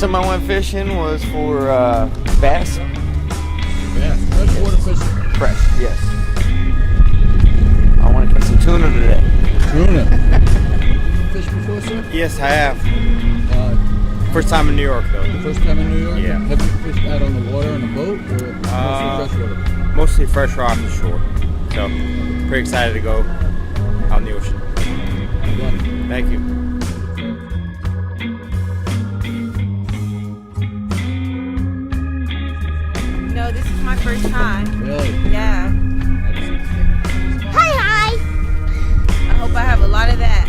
time I went fishing was for bass. Yeah, freshwater fishing. Fresh, yes. I want to catch some tuna today. Tuna. You fished before, sir? Yes, I have. First time in New York, though. First time in New York? Yeah. Have you fished out on the water on a boat or mostly freshwater? Mostly fresh off the shore. So, pretty excited to go out in the ocean. Good luck. Thank you. No, this is my first time. Really? Yeah. Hi. I hope I have a lot of that.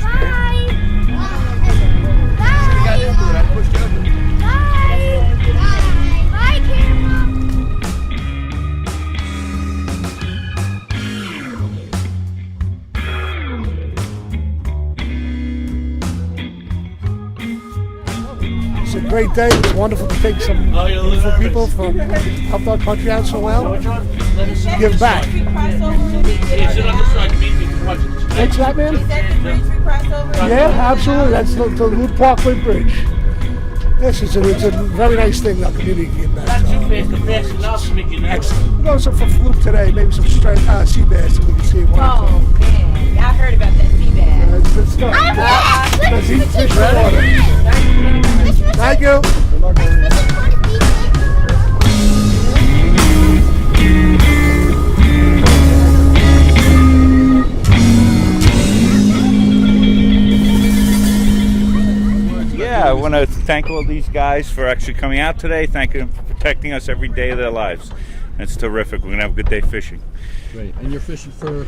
Bye. You got into it. I pushed you under. Bye, camera. It's a great day. It's wonderful to take some beautiful people from helped our country out so well. Give back. What's that, man? Is that the bridge we crossed over? Yeah, absolutely. That's the Route Parkway Bridge. Yes, it's a very nice thing our community gave back. Excellent. We're going for fluke today, maybe some straight sea bass if we can see one. Oh, man. I heard about that sea bass. Let's go. Let's eat fish for water. Thank you. Yeah, I want to thank all these guys for actually coming out today. Thank them for protecting us every day of their lives. It's terrific. We're going to have a good day fishing. Great. And you're fishing for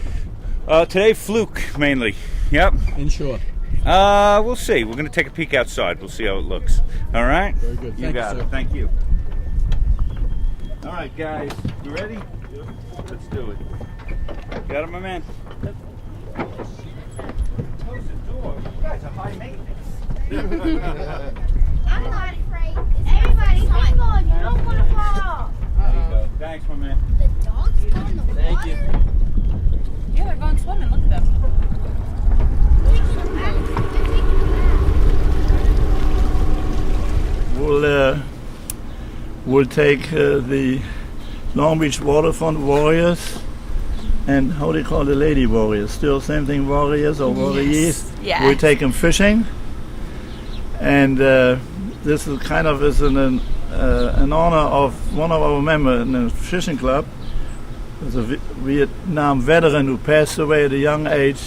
Today, fluke mainly. Yep. inshore. We'll see. We're going to take a peek outside. We'll see how it looks. All right? Very good. You Thank you, got sir. it. Thank you. All right, guys. You ready? Let's do it. Got it, my man? Close the door. You guys are high maintenance. I'm not afraid. Everybody, hang on. You don't want to fall off. There you go. Thanks, my man. The dogs go in the water. Thank you. Yeah, they're going swimming. Look at them. They're taking a bath. They're taking a bath. We'll take the Long Beach Waterfront Warriors and how do you call the Lady Warriors? Still same thing, Warriors or Warriors? Yes. We take them fishing, and this is kind of an honor of one of our members in the fishing club. There's a Vietnam veteran who passed away at a young age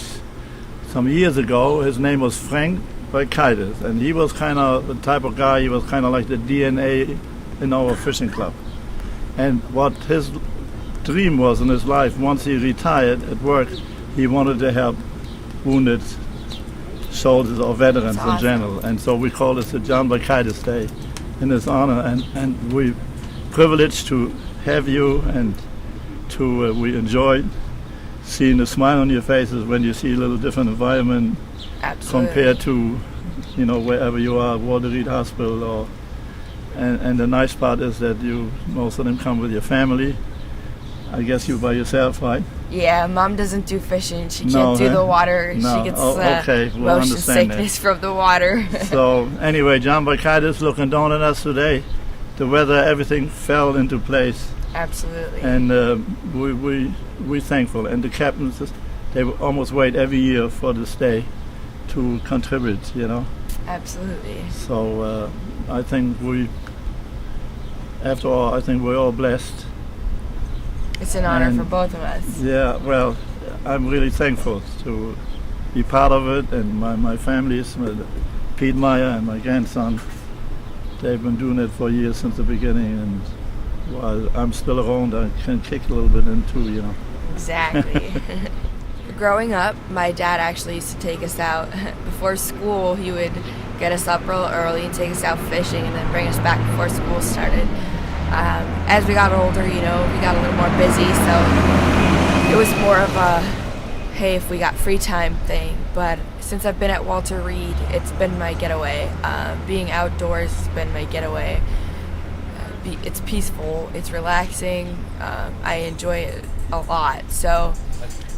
some years ago. His name was Frank Brykitis, and he was kind of the type of guy, he was kind of like the DNA in our fishing club. And what his dream was in his life, once he retired at work, he wanted to help wounded soldiers or veterans in general. And so we call it the John Brykitis Day in his honor. And we're privileged to have you, and we enjoy seeing the smile on your faces when you see a little different environment. Absolutely. Compared to, wherever you are, Walter Reed Hospital, and the nice part is that most of them come with your family. I guess you by yourself, right? Yeah, Mom doesn't do fishing. She can't No, do huh? the water. No. She gets Okay, we'll motion understand that. sickness from the water. So anyway, John Brykitis looking down on us today. The weather, everything fell into place, Absolutely. and we're thankful. And the captains, they almost wait every year for this day to contribute, Absolutely. So I think after all, I think we're all blessed. It's an honor And- for both of us. Yeah, well, I'm really thankful to be part of it, and my families, Pete Meyer and my grandson, they've been doing it for years since the beginning, and while I'm still around, I can kick a little bit in too, Exactly. Growing up, my dad actually used to take us out. Before school, he would get us up real early and take us out fishing and then bring us back before school started. As we got older, we got a little more busy, so it was more of a, hey, if we got free time thing. But since I've been at Walter Reed, it's been my getaway. Being outdoors has been my getaway. It's peaceful, it's relaxing, I enjoy it a lot. So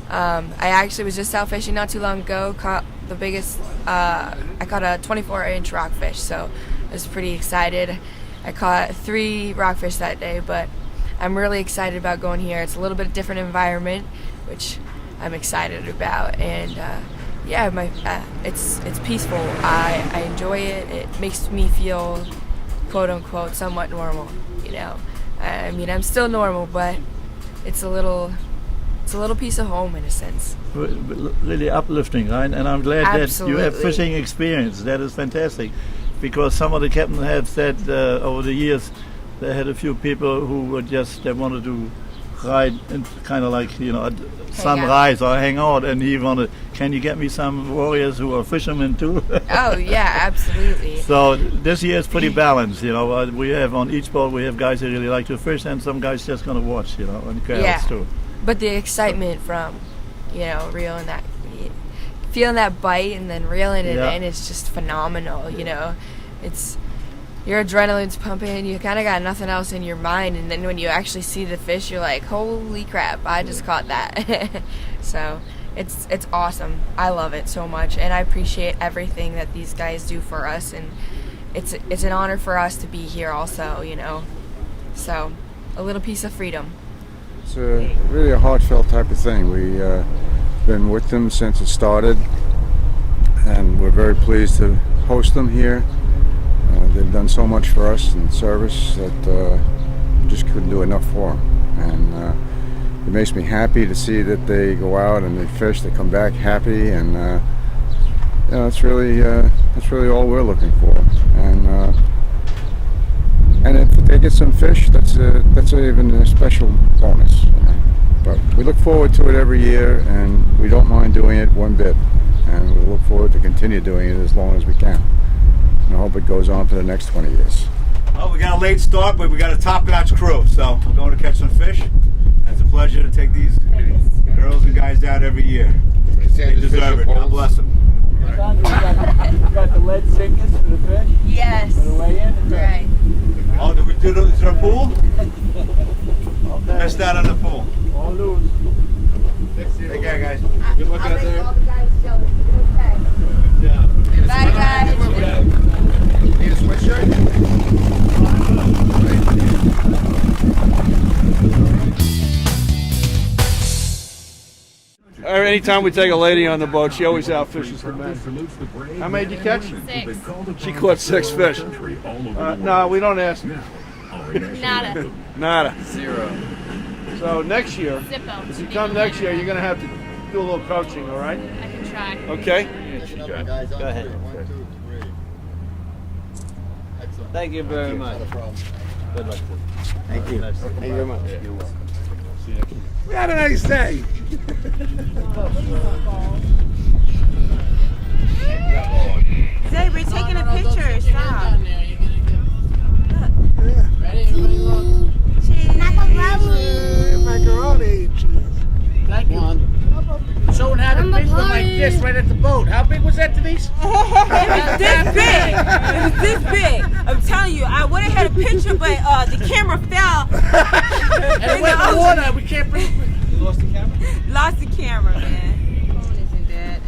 I actually was just out fishing not too long ago, caught the biggest. I caught a 24-inch rockfish, so I was pretty excited. I caught 3 rockfish that day, but I'm really excited about going here. It's a little bit different environment, which I'm excited about, and it's peaceful. I enjoy it. It makes me feel, quote unquote, somewhat normal. You know, I mean, I'm still normal, but it's a little piece of home in a sense. Really uplifting, right? And I'm glad Absolutely. that you have fishing experience. That is fantastic, because some of the captains have said over the years they had a few people who were they wanted to ride and kind of like, you know, at sunrise or hang out, and he wanted, can you get me some warriors who are fishermen too? Oh yeah, absolutely. So this year is pretty balanced, you know. We have on each boat we have guys that really like to fish, and some guys just gonna watch, you know, and crowds too. But the excitement from, you know, feeling that bite and then reeling it in is just phenomenal. You know, your adrenaline's pumping. You kind of got nothing else in your mind, and then when you actually see the fish, you're like, "Holy crap! I just caught that!" So it's awesome. I love it so much, and I appreciate everything that these guys do for us, and it's an honor for us to be here also. You know, so a little piece of freedom. It's really a heartfelt type of thing. We've been with them since it started, and we're very pleased to host them here. They've done so much for us in service that we just couldn't do enough for them. And it makes me happy to see that they go out and they fish, they come back happy, and you know, that's really all we're looking for. And if they get some fish, that's even a special bonus. You know? But we look forward to it every year, and we don't mind doing it one bit. And we look forward to continue doing it as long as we can. And I hope it goes on for the next 20 years. Well, we got a late start, but we got a top-notch crew, so we're going to catch some fish. It's a pleasure to take these girls and guys out every year. They deserve it. God bless them. You got the lead sinkers for the fish? Yes. For the way in? Right. Oh, did we do is there a pool? Missed out on the pool. All loose. Take care, guys. Good luck out there. Bye, guys. Need a sweatshirt? Anytime we take a lady on the boat, she always outfishes the men. How many did you catch? 6. She caught 6 fish. No, we don't ask. Nada. Nada. 0. So next year, Zippo. if you come next year, you're going to have to do a little coaching, all right? I can try. Okay? Go ahead. Thank you very much. Good luck. Thank you. Thank you very much. You're welcome. See you next week. We had a nice day. Zay, we're taking a picture. Stop. Macaroni cheese. Thank you. Someone had a big one like this right at the boat. How big was that, Denise? It was this big. It was this big. I'm telling you, I would have had a picture, but the camera fell. And it went in the water. We can't bring it. You lost the camera? Lost the camera, man. Phone isn't dead.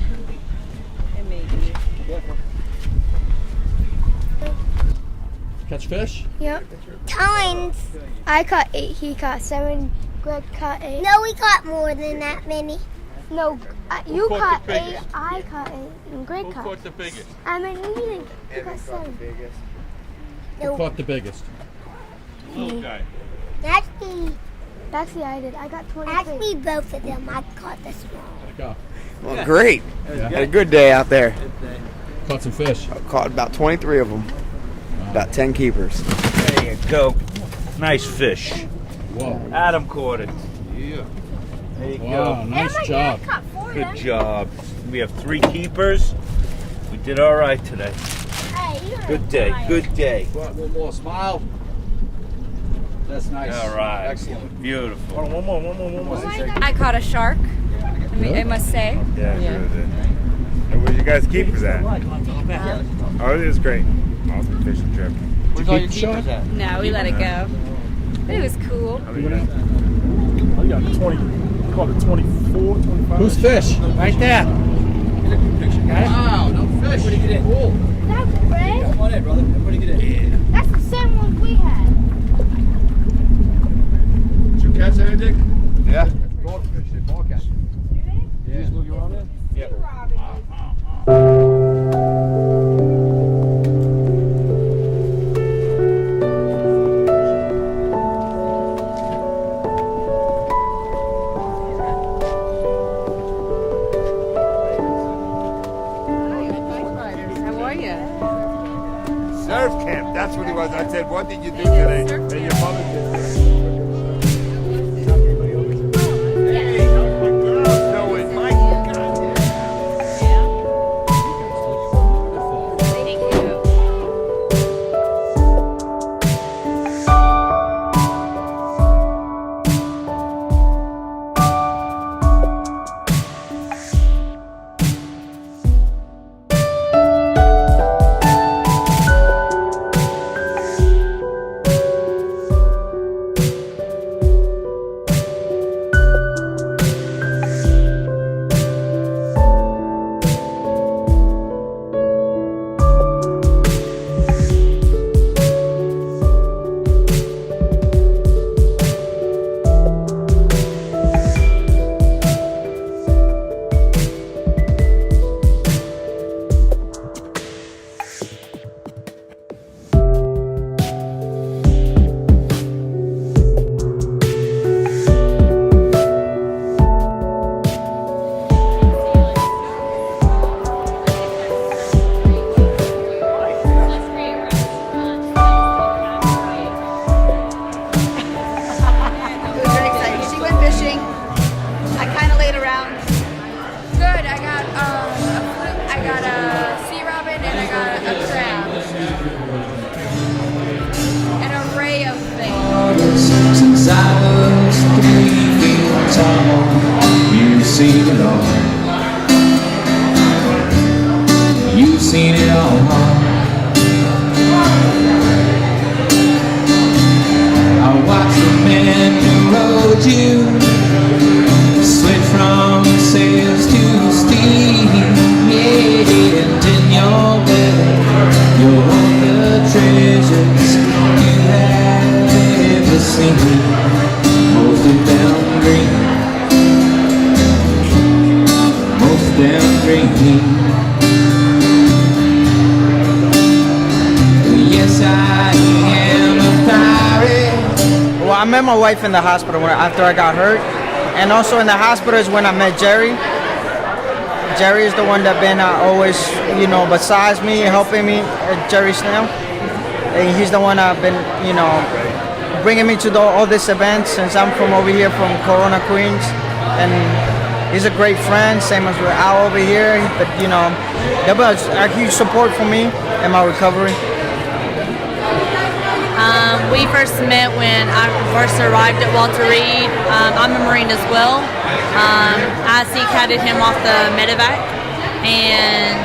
It may be. Catch fish? Yep. Times. I caught 8, he caught 7, Greg caught 8. No, we caught more than that many. No, you caught 8, I caught 8, and Greg caught. Who caught the biggest? I mean, you caught 7. Who caught the biggest? Little guy. Actually, I did. I got 23. Actually, both of them. I caught the small. Go. Well, great. Yeah. Had a good day out there. Caught some fish. Caught about 23 of them. About 10 keepers. There you go. Nice fish. Whoa. Adam caught it. Yeah. There you Wow, go. nice job. Good job. We have 3 keepers. We did all right today. Good day. Good day. One more. Smile. That's nice. All right. Excellent. Beautiful. One more. I caught a shark. I must say. Yeah. Good. And where you guys keepers at? Oh, it is great. Awesome fishing trip. Where's all your keepers at? No, we let it go. But it was cool. I got 20. Caught it 24, 25. Who's fish? Right there. get a good picture. Got it? Wow, no fish. Everybody get in. Cool. That's great. Come on in, brother. Everybody get in. That's the same one we had. Did you catch anything? Yeah. Goldfish. They're ball catchers. Do they? Yeah. You just look around there? Yep. Surf camp, that's what he was. I said, what did you do today? And your mother did. Hey, how's my girl doing? My God. Since I was 3 feet tall, you've seen it all. You've seen it all. I watched the man who rode you switch from sails to steam. Yeah, and in your bed you'll hold the treasures you have ever seen. Most of them green, most of them green. Yes, I am a pirate. Well, I met my wife in the hospital after I got hurt, and also in the hospital is when I met Jerry. Jerry is the one that been always, besides me, helping me, Jerry Snell. And he's the one I've been, bringing me to all these events since I'm from over here from Corona, Queens. And he's a great friend, same as with Al over here. But, there was a huge support for me in my recovery. We first met when I first arrived at Walter Reed. I'm a Marine as well. I catted him off the medevac, and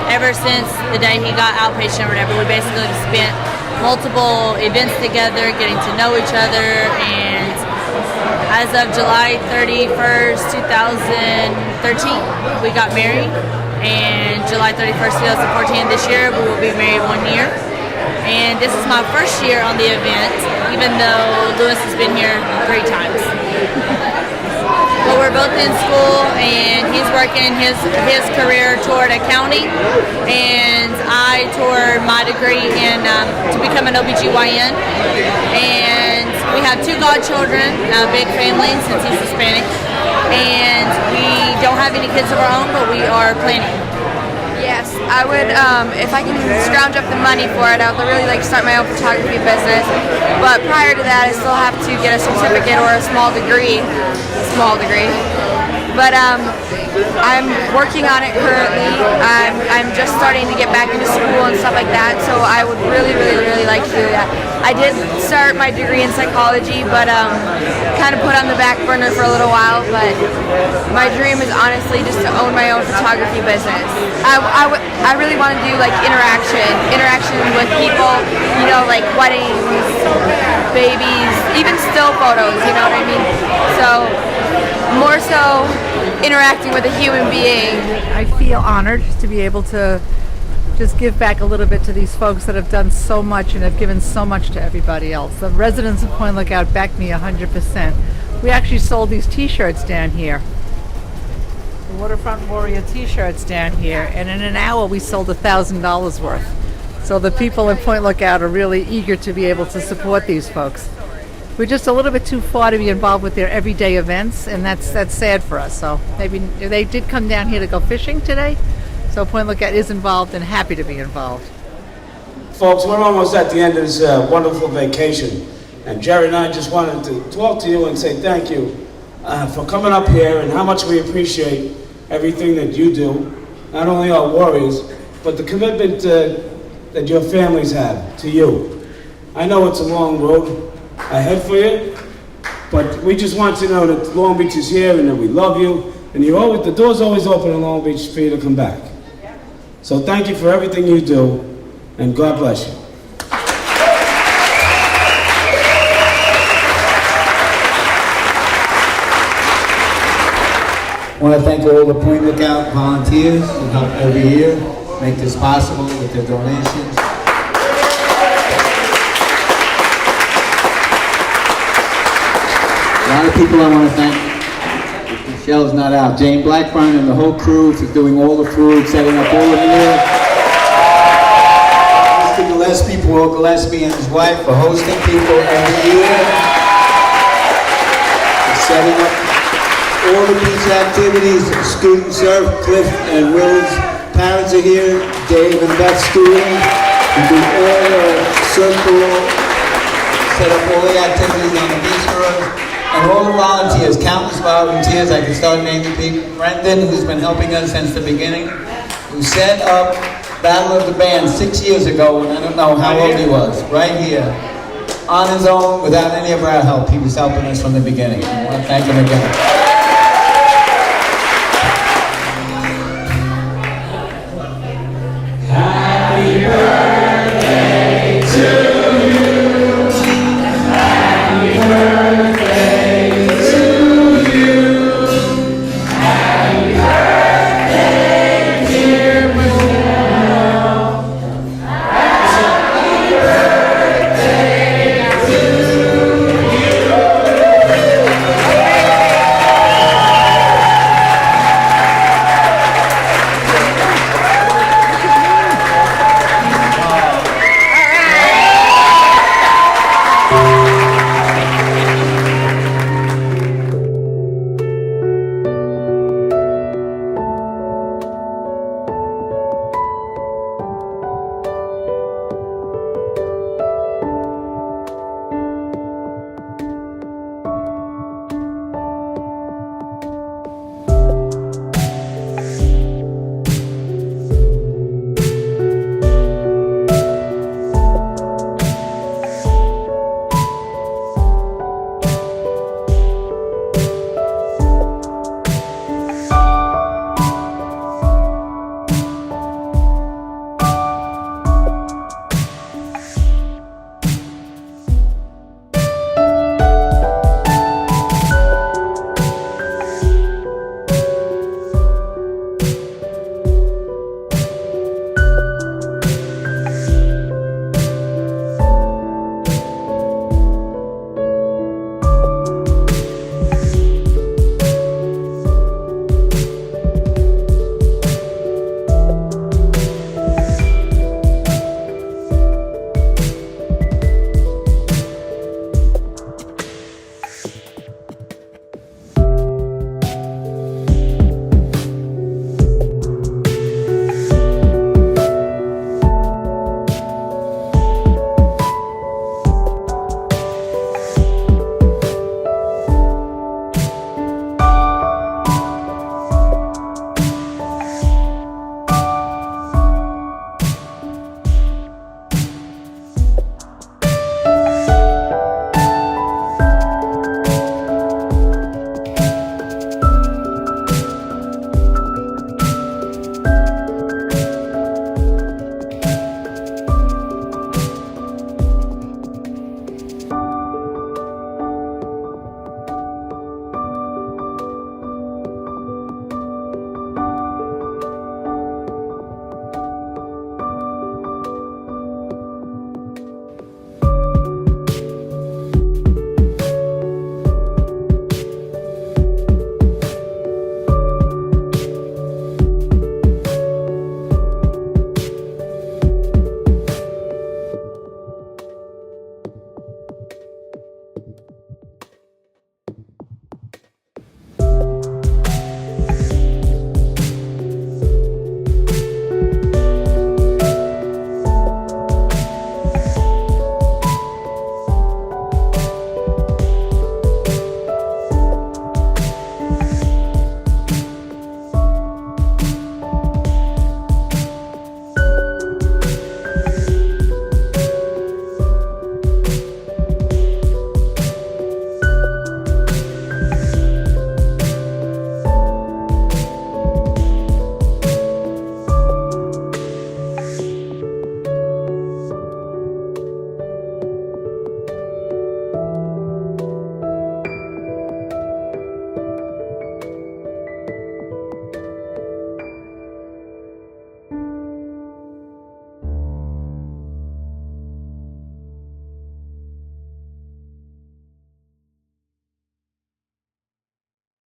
ever since the day he got outpatient or whatever, we basically spent multiple events together, getting to know each other, and as of July 31st, 2013, we got married, and July 31st, 2014, this year, we will be married 1 year. And this is my first year on the event, even though Lewis has been here 3 times. But we're both in school, and he's working his career toward accounting, and I toward my degree in to become an OBGYN. And we have 2 godchildren, a big family since he's Hispanic, and we don't have any kids of our own, but we are planning. Yes, I would, if I can scrounge up the money for it, I would really like to start my own photography business. But prior to that, I still have to get a certificate or a small degree. But I'm working on it currently. I'm just starting to get back into school and stuff like that, so I would really, really, really like to do that. I did start my degree in psychology, but kind of put on the back burner for a little while. But my dream is honestly just to own my own photography business. I really want to do like interaction with people, like weddings, babies, even still photos, you know what I mean? So more so interacting with a human being. I feel honored to be able to just give back a little bit to these folks that have done so much and have given so much to everybody else. The residents of Point Lookout backed me 100%. We actually sold these t-shirts down here. The Waterfront Warrior t-shirts down here, and in an hour we sold $1,000 worth. So the people in Point Lookout are really eager to be able to support these folks. We're just a little bit too far to be involved with their everyday events, and that's sad for us. So maybe they did come down here to go fishing today. So Point Lookout is involved and happy to be involved. Folks, we're almost at the end of this wonderful vacation. And Jerry and I just wanted to talk to you and say thank you for coming up here and how much we appreciate everything that you do. Not only our Warriors, but the commitment that your families have to you. I know it's a long road ahead for you, but we just want you to know that Long Beach is here and that we love you. And the door's always open in Long Beach for you to come back. So thank you for everything you do, and God bless you. I want to thank all the Point Lookout volunteers who help every year make this possible with their donations. A lot of people I want to thank. Michelle's not out. Jane Blackburn and the whole crew for doing all the food, setting up all the meals. Mr. Gillespie, Paul Gillespie and his wife for hosting people every year. For setting up all the beach activities. Student surf, Cliff and Will's parents are here. Dave and Beth Stewart. We do all the circle, set up all the activities on the beach for us. And all the volunteers, countless volunteers, I can start naming people. Brendan, who's been helping us since the beginning, who set up Battle of the Band 6 years ago, and I don't know how old he was, right here. On his own, without any of our help, he was helping us from the beginning. I want to thank him again.